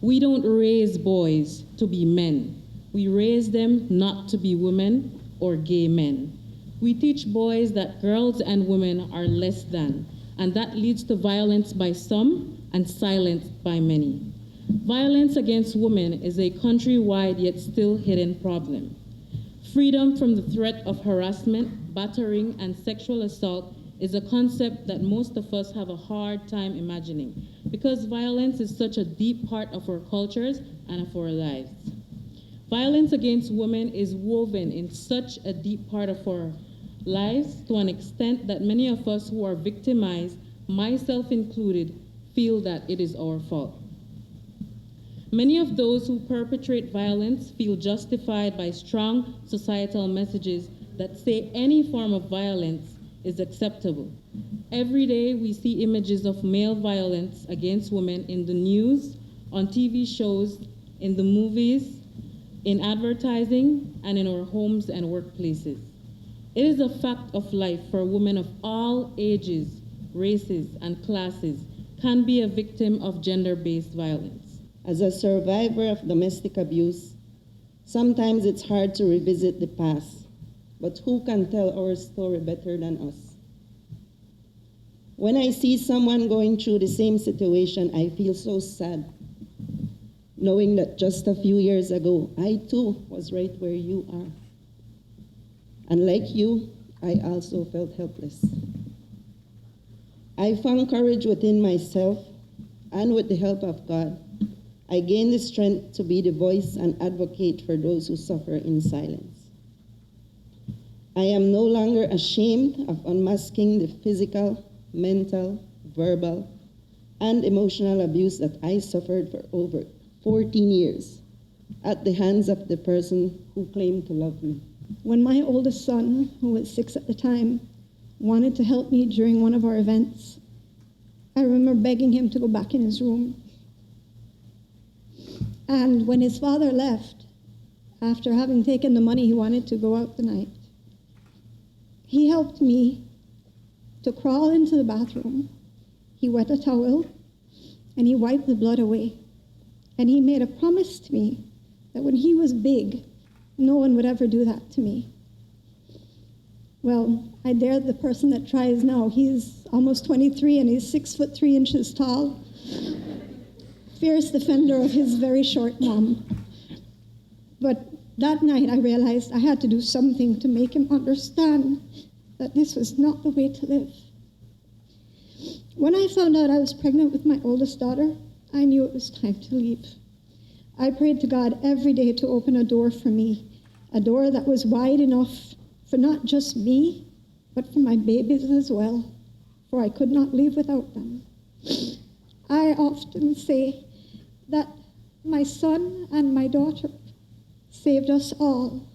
We don't raise boys to be men. We raise them not to be women or gay men. We teach boys that girls and women are less than, and that leads to violence by some and silence by many. Violence against women is a countrywide yet still hidden problem. Freedom from the threat of harassment, battering, and sexual assault is a concept that most of us have a hard time imagining because violence is such a deep part of our cultures and of our lives. Violence against women is woven in such a deep part of our lives to an extent that many of us who are victimized, myself included, feel that it is our fault. Many of those who perpetrate violence feel justified by strong societal messages that say any form of violence is acceptable. Every day we see images of male violence against women in the news, on TV shows, in the movies, in advertising, and in our homes and workplaces. It is a fact of life for women of all ages, races, and classes can be a victim of gender-based violence. As a survivor of domestic abuse, sometimes it's hard to revisit the past, but who can tell our story better than us? When I see someone going through the same situation, I feel so sad, knowing that just a few years ago, I too was right where you are. And like you, I also felt helpless. I found courage within myself, and with the help of God, I gained the strength to be the voice and advocate for those who suffer in silence. I am no longer ashamed of unmasking the physical, mental, verbal, and emotional abuse that I suffered for over 14 years at the hands of the person who claimed to love me. When my oldest son, who was 6 at the time, wanted to help me during one of our events, I remember begging him to go back in his room. And when his father left, after having taken the money he wanted to go out the night, he helped me to crawl into the bathroom. He wet a towel, and he wiped the blood away. And he made a promise to me that when he was big, no one would ever do that to me. Well, I dare the person that tries now. He's almost 23 and he's 6'3" tall. Fierce defender of his very short mom. But that night I realized I had to do something to make him understand that this was not the way to live. When I found out I was pregnant with my oldest daughter, I knew it was time to leave. I prayed to God every day to open a door for me, a door that was wide enough for not just me, but for my babies as well, for I could not live without them. I often say that my son and my daughter saved us all